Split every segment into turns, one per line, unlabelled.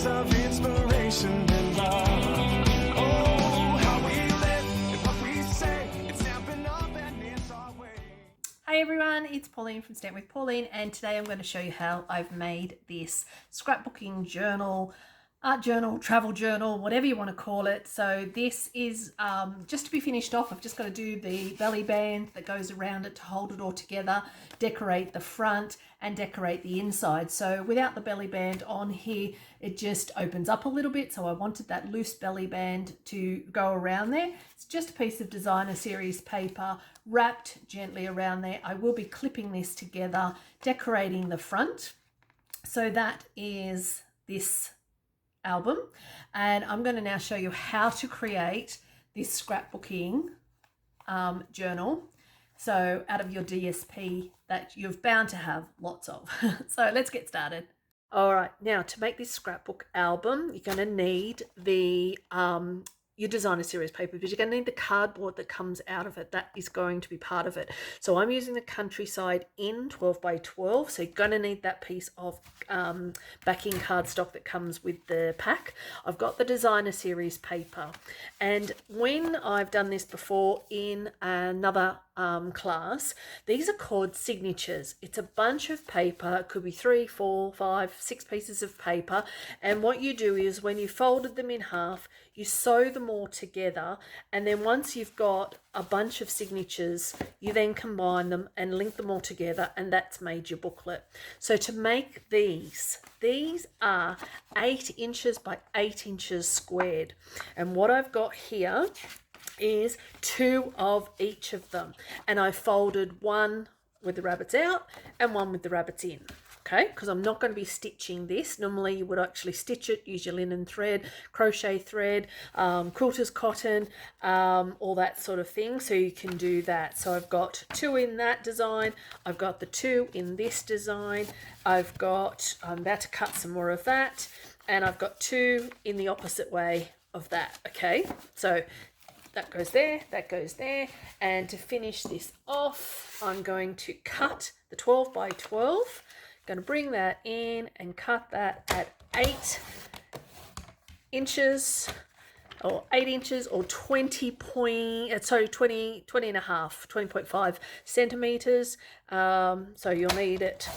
words of inspiration and love. Oh, how we live and what we say, it's stamping up and it's our way.
Hi everyone, it's Pauline from Stamp with Pauline, and today I'm going to show you how I've made this scrapbooking journal, art journal, travel journal, whatever you want to call it. So this is just to be finished off. I've just got to do the belly band that goes around it to hold it all together, decorate the front and decorate the inside. So without the belly band on here, it just opens up a little bit. So I wanted that loose belly band to go around there. It's just a piece of designer series paper wrapped gently around there. I will be clipping this together, decorating the front. So that is this album, and I'm going to now show you how to create this scrapbooking journal, so out of your DSP that you're bound to have lots of. So let's get started. All right, now to make this scrapbook album, you're going to need the your designer series paper, but you're going to need the cardboard that comes out of it. That is going to be part of it. So I'm using the Countryside in 12 by 12. So you're going to need that piece of backing cardstock that comes with the pack. I've got the designer series paper, and when I've done this before in another class, these are called signatures. It's a bunch of paper. It could be 3, 4, 5, 6 pieces of paper, and what you do is when you folded them in half, you sew them all together, and then once you've got a bunch of signatures, you then combine them and link them all together, and that's made your booklet. So to make these are 8 inches by 8 inches squared, and what I've got here is 2 of each of them, and I folded one with the rabbits out and one with the rabbits in. Okay, because I'm not going to be stitching this. Normally you would actually stitch it, use your linen thread, crochet thread, quilter's cotton, all that sort of thing. So you can do that. So I've got 2 in that design. I've got the 2 in this design. I'm about to cut some more of that. And I've got 2 in the opposite way of that. Okay, so that goes there, that goes there. And to finish this off, I'm going to cut the 12 by 12. Going to bring that in and cut that at 8 inches or 8 inches or 20.5 centimeters. So you'll need it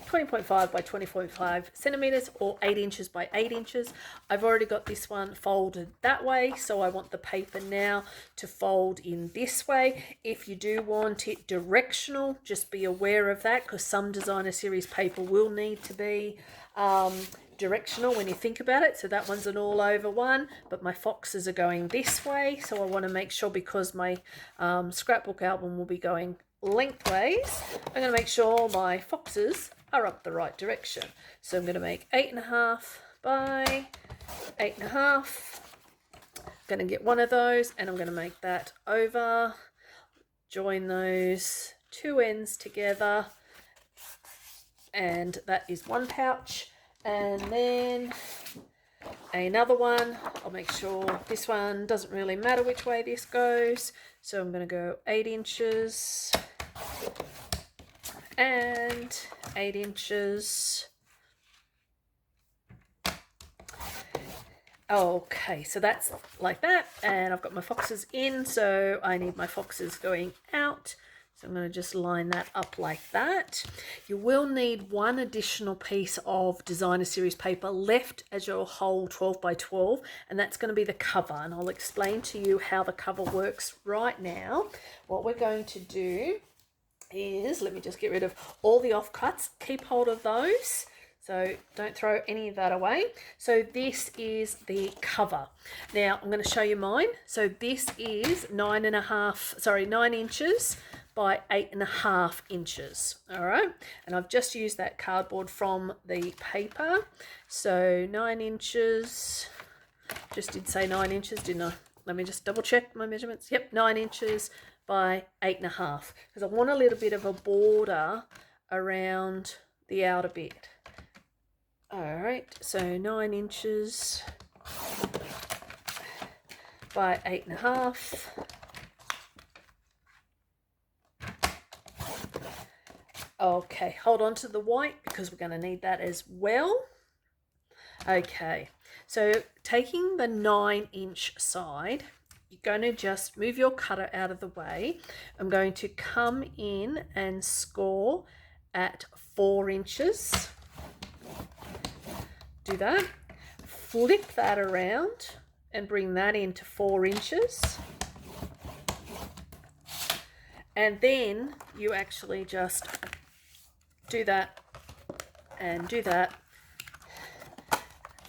20.5 by 20.5 centimeters or 8 inches by 8 inches. I've already got this one folded that way, so I want the paper now to fold in this way. If you do want it directional, just be aware of that, because some designer series paper will need to be directional when you think about it. So that one's an all over one, but my foxes are going this way, so I want to make sure, because my scrapbook album will be going lengthways, I'm going to make sure my foxes are up the right direction. So I'm going to make 8.5 by 8.5. Going to get one of those, and I'm going to make that over, join those 2 ends together, and that is one pouch. And then another one, I'll make sure this one doesn't really matter which way this goes. So I'm going to go 8 inches and 8 inches. Okay, so that's like that. And I've got my foxes in, so I need my foxes going out. So I'm going to just line that up like that. You will need one additional piece of designer series paper left as your whole 12 by 12, and that's going to be the cover. And I'll explain to you how the cover works right now. What we're going to do is, let me just get rid of all the offcuts. Keep hold of those. So don't throw any of that away. So this is the cover. Now I'm going to show you mine. So this is 9 inches by 8.5 inches. All right, and I've just used that cardboard from the paper. So 9 inches, just did say 9 inches, didn't I? Let me just double check my measurements. Yep, 9 inches by 8.5, because I want a little bit of a border around the outer bit. All right, so 9 inches by 8.5. Okay, hold on to the white because we're going to need that as well. Okay, So taking the 9-inch side, you're going to just move your cutter out of the way. I'm going to come in and score at 4 inches. Do that. Flip that around and bring that into 4 inches. And then you actually just do that and do that.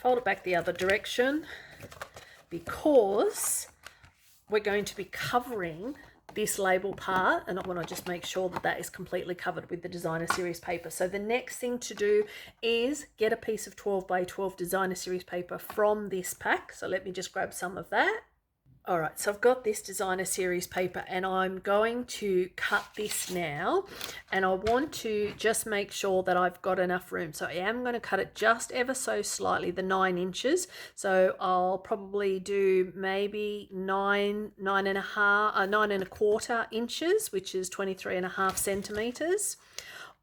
Fold it back the other direction, because we're going to be covering this label part, and I want to just make sure that that is completely covered with the designer series paper. So the next thing to do is get a piece of 12 by 12 designer series paper from this pack. So let me just grab some of that. All right, so I've got this designer series paper, and I'm going to cut this now, and I want to just make sure that I've got enough room. So I am going to cut it just ever so slightly, the 9 inches. So I'll probably do maybe 9.25 inches, which is 23.5 centimeters,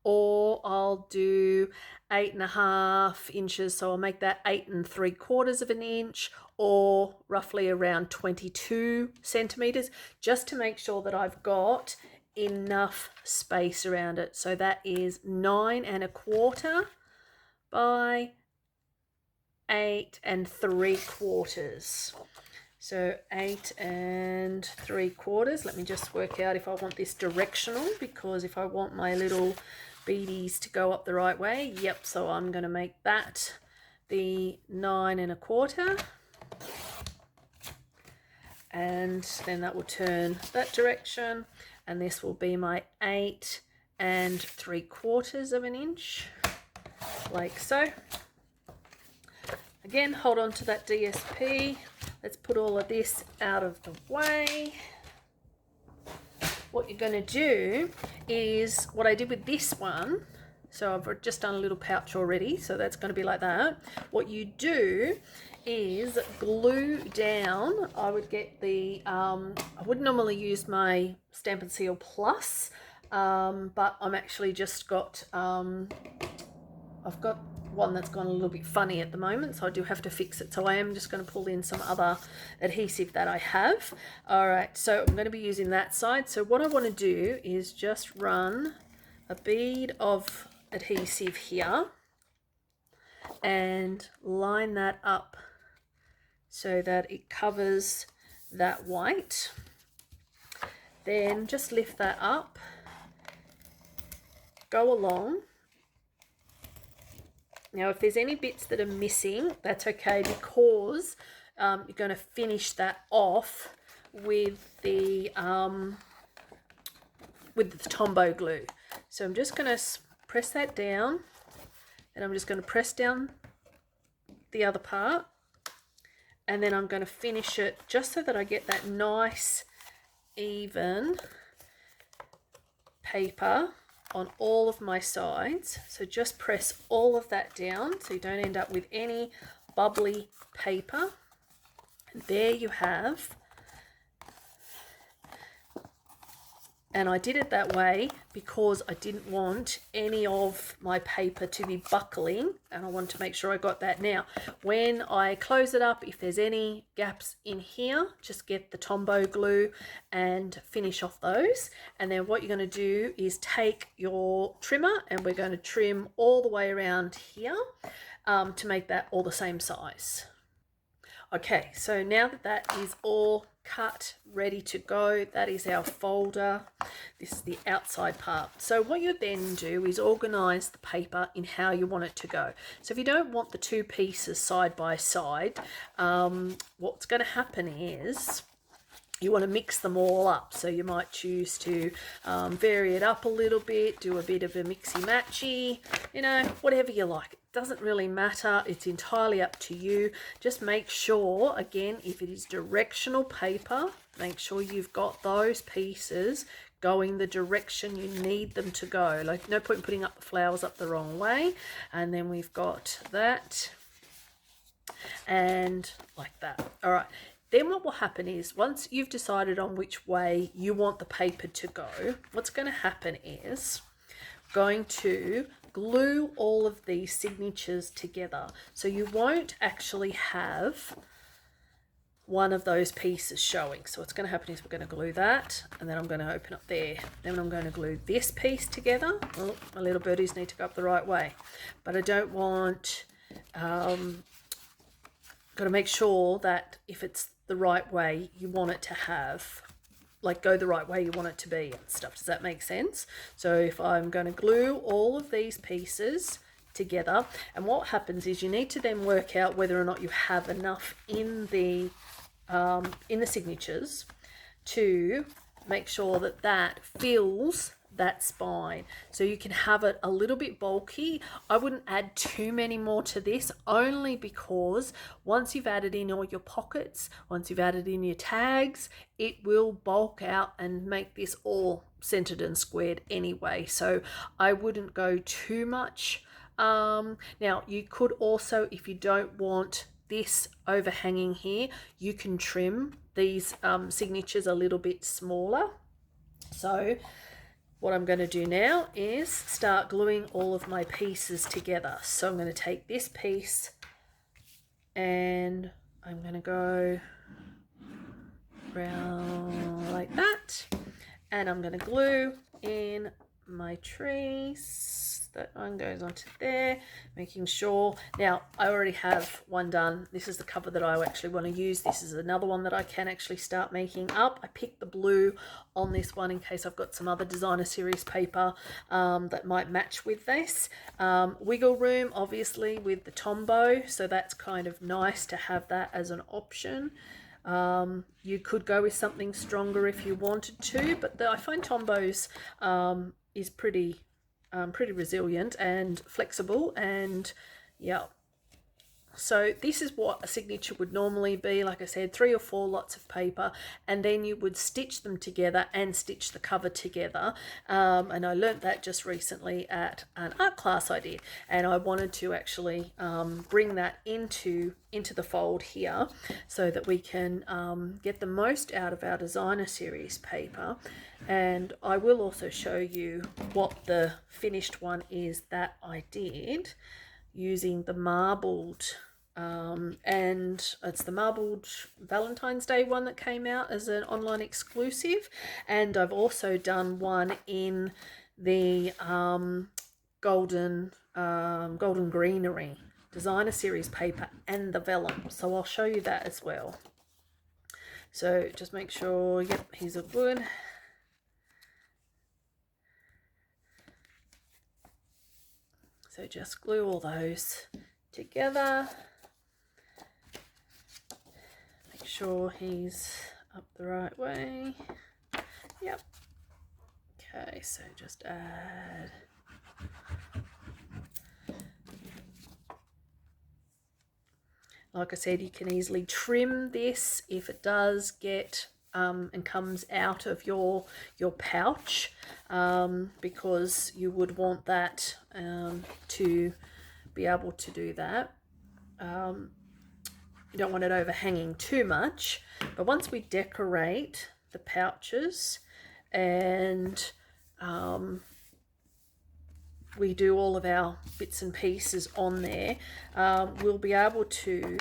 or I'll do 8.5 inches. So I'll make that 8 3/4 of an inch, or roughly around 22 centimeters, just to make sure that I've got enough space around it. So that is 9.25 by 8 3/4. So 8 3/4. Let me just work out if I want this directional, because if I want my little beadies to go up the right way, yep, so I'm going to make that the 9.25, and then that will turn that direction, and this will be my 8 3/4 of an inch, like so. Again, hold on to that DSP. Let's put all of this out of the way. What you're going to do is what I did with this one. So I've just done a little pouch already, so that's going to be like that. What you do is glue down. I would get the, I would normally use my Stamp and Seal Plus, but I'm actually just got, I've got one that's gone a little bit funny at the moment, so I do have to fix it. So I am just going to pull in some other adhesive that I have. All right, so I'm going to be using that side. So what I want to do is just run a bead of adhesive here and line that up so that it covers that white. Then just lift that up, go along. Now, if there's any bits that are missing, that's okay, because you're going to finish that off with the Tombow glue. So I'm just going to press that down, and I'm just going to press down the other part, and then I'm going to finish it just so that I get that nice, even paper on all of my sides. So just press all of that down so you don't end up with any bubbly paper. And there you have. And I did it that way because I didn't want any of my paper to be buckling, and I want to make sure I got that. Now, when I close it up, if there's any gaps in here, just get the Tombow glue and finish off those. And then what you're going to do is take your trimmer, and we're going to trim all the way around here to make that all the same size. Okay, so now that that is all cut, ready to go, that is our folder. This is the outside part. So what you then do is organize the paper in how you want it to go. So if you don't want the two pieces side by side, what's going to happen is you want to mix them all up. So you might choose to vary it up a little bit, do a bit of a mixy-matchy, you know, whatever you like. It doesn't really matter. It's entirely up to you. Just make sure, again, if it is directional paper, make sure you've got those pieces going the direction you need them to go. Like, no point in putting up the flowers up the wrong way. And then we've got that, and like that. All right. Then what will happen is, once you've decided on which way you want the paper to go, what's going to happen is going to glue all of these signatures together. So you won't actually have one of those pieces showing. So what's going to happen is we're going to glue that, and then I'm going to open up there. Then I'm going to glue this piece together. Oh, my little birdies need to go up the right way. But I don't want, got to make sure that if it's the right way, you want it to have, like, go the right way you want it to be and stuff. Does that make sense? So if I'm going to glue all of these pieces together, and what happens is you need to then work out whether or not you have enough in the signatures to make sure that that fills that spine. So you can have it a little bit bulky. I wouldn't add too many more to this, only because once you've added in all your pockets, once you've added in your tags, it will bulk out and make this all centered and squared anyway. So I wouldn't go too much. Now you could also, if you don't want this overhanging here, you can trim these signatures a little bit smaller. So what I'm going to do now is start gluing all of my pieces together. So I'm going to take this piece and I'm going to go around like that, and I'm going to glue in my trees. That one goes onto there, making sure. Now I already have one done. This is the cover that I actually want to use. This is another one that I can actually start making up. I picked the blue on this one in case I've got some other designer series paper that might match with this. Wiggle room obviously with the Tombow, so that's kind of nice to have that as an option. You could go with something stronger if you wanted to, but I find Tombows is pretty resilient and flexible, and yeah. So this is what a signature would normally be. Like I said, 3 or 4 lots of paper, and then you would stitch them together and stitch the cover together. And I learnt that just recently at an art class I did, and I wanted to actually bring that into the fold here so that we can get the most out of our designer series paper. And I will also show you what the finished one is that I did using the marbled, and it's the marbled Valentine's Day one that came out as an online exclusive, and I've also done one in the golden greenery designer series paper and the vellum, so I'll show you that as well. So just make sure, yep, he's all good. So just glue all those together. Make sure he's up the right way. Yep. Okay, so just add. Like I said, you can easily trim this if it does get and comes out of your pouch, because you would want that to be able to do that. You don't want it overhanging too much, but once we decorate the pouches and we do all of our bits and pieces on there, we'll be able to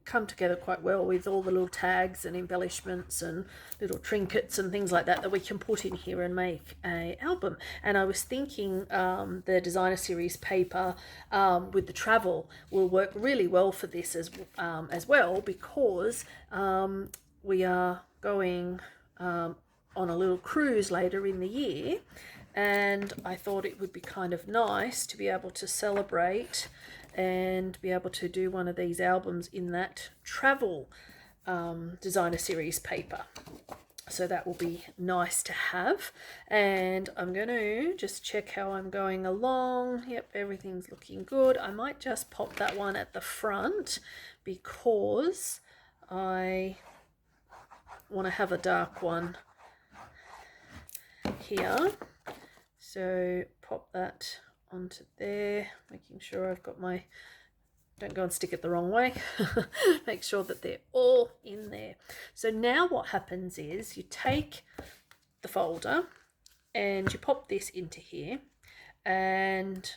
come together quite well with all the little tags and embellishments and little trinkets and things like that we can put in here and make a album. And I was thinking the designer series paper with the travel will work really well for this as well, because we are going on a little cruise later in the year, and I thought it would be kind of nice to be able to celebrate and be able to do one of these albums in that travel designer series paper. So that will be nice to have. And I'm going to just check how I'm going along. Yep, everything's looking good. I might just pop that one at the front because I want to have a dark one here. So pop that onto there, making sure I've got my, don't go and stick it the wrong way. Make sure that they're all in there. So now what happens is you take the folder and you pop this into here, and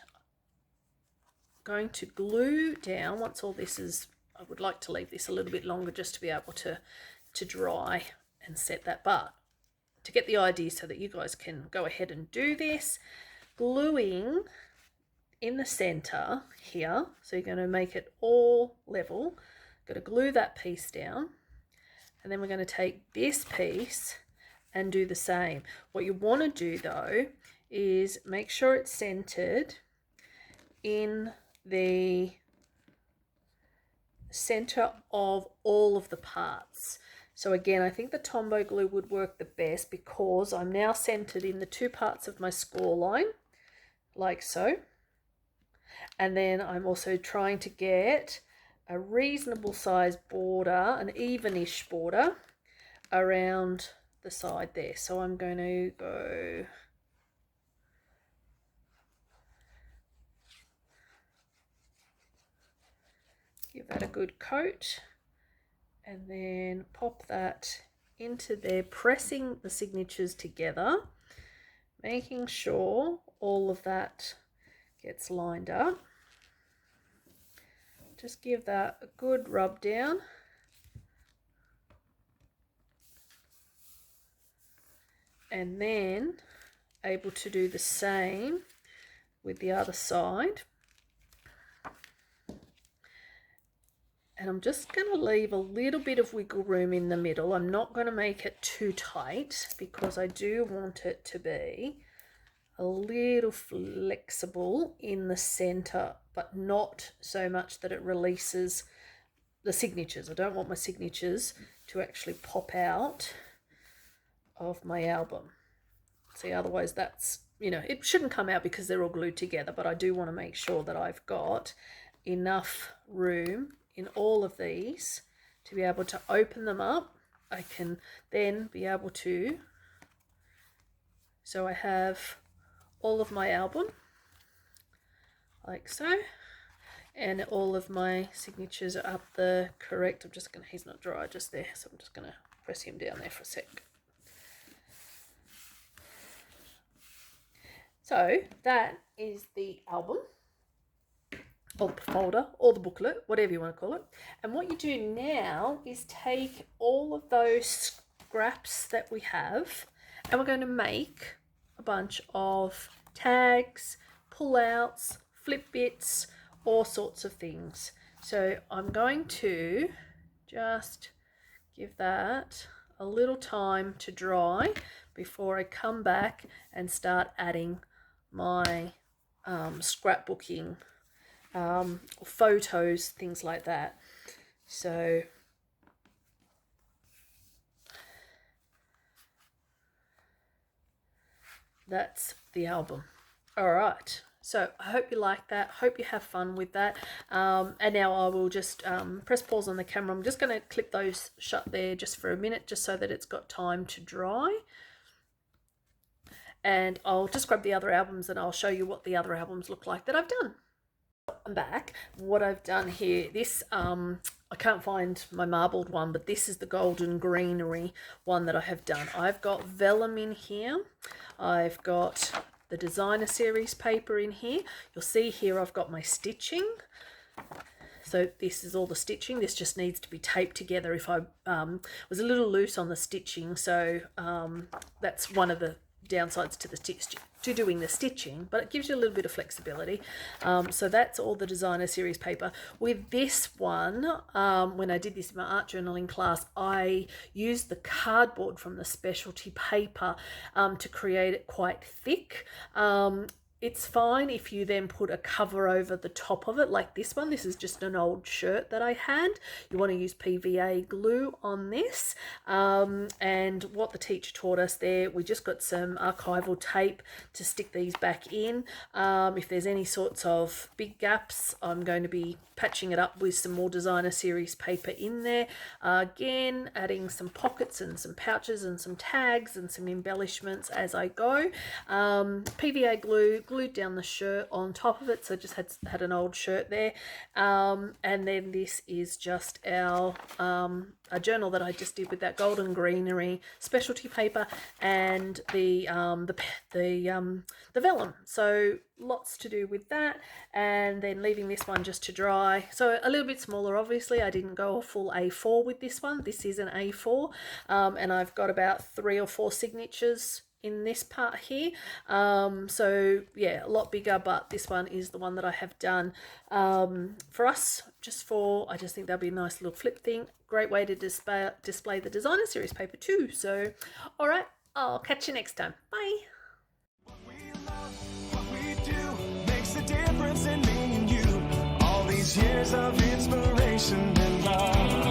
going to glue down once all this is, I would like to leave this a little bit longer just to be able to dry and set that, but to get the idea so that you guys can go ahead and do this, gluing in the center here, so you're going to make it all level, got to glue that piece down, and then we're going to take this piece and do the same. What you want to do though is make sure it's centered in the center of all of the parts. So again, I think the Tombow glue would work the best because I'm now centered in the two parts of my score line, like so. And then I'm also trying to get a reasonable size border, an evenish border around the side there. So I'm going to go give that a good coat and then pop that into there, pressing the signatures together, making sure all of that gets lined up. Just give that a good rub down. And then able to do the same with the other side. And I'm just going to leave a little bit of wiggle room in the middle. I'm not going to make it too tight because I do want it to be a little flexible in the center, but not so much that it releases the signatures. I don't want my signatures to actually pop out of my album. See, otherwise that's, you know, it shouldn't come out because they're all glued together, but I do want to make sure that I've got enough room in all of these to be able to open them up. I can then be able to, so I have all of my album like so, and all of my signatures are up the correct, I'm just gonna, he's not dry just there, so I'm just gonna press him down there for a sec. So that is the album, or the folder, or the booklet, whatever you want to call it. And what you do now is take all of those scraps that we have, and we're going to make a bunch of tags, pull-outs, flip bits, all sorts of things. So I'm going to just give that a little time to dry before I come back and start adding my scrapbooking photos, things like that. So that's the album. All right, so I hope you like that, hope you have fun with that. And now I will just press pause on the camera. I'm just going to clip those shut there just for a minute, just so that it's got time to dry. And I'll just grab the other albums and I'll show you what the other albums look like that I've done. I'm back. What I've done here, this I can't find my marbled one, but this is the golden greenery one that I have done. I've got vellum in here, I've got the designer series paper in here. You'll see here I've got my stitching. So this is all the stitching. This just needs to be taped together. If I was a little loose on the stitching, so that's one of the downsides to doing the stitching, but it gives you a little bit of flexibility. So that's all the designer series paper. With this one, when I did this in my art journaling class, I used the cardboard from the specialty paper to create it quite thick. It's fine if you then put a cover over the top of it, like this one. This is just an old shirt that I had. You want to use PVA glue on this. And what the teacher taught us there, we just got some archival tape to stick these back in. If there's any sorts of big gaps, I'm going to be patching it up with some more designer series paper in there. Again, adding some pockets and some pouches and some tags and some embellishments as I go. PVA glue, glued down the shirt on top of it, so just had an old shirt there. And then this is just our a journal that I just did with that golden greenery specialty paper and the vellum. So lots to do with that, and then leaving this one just to dry. So a little bit smaller, obviously. I didn't go a full A4 with this one. This is an A4, and I've got about 3 or 4 signatures in this part here. So yeah, a lot bigger, but this one is the one that I have done for us, I just think that'll be a nice little flip thing. Great way to display the designer series paper too. So all right, I'll catch you next time. Bye.
What we love, what we do makes a difference in me and you. All these years of inspiration and love.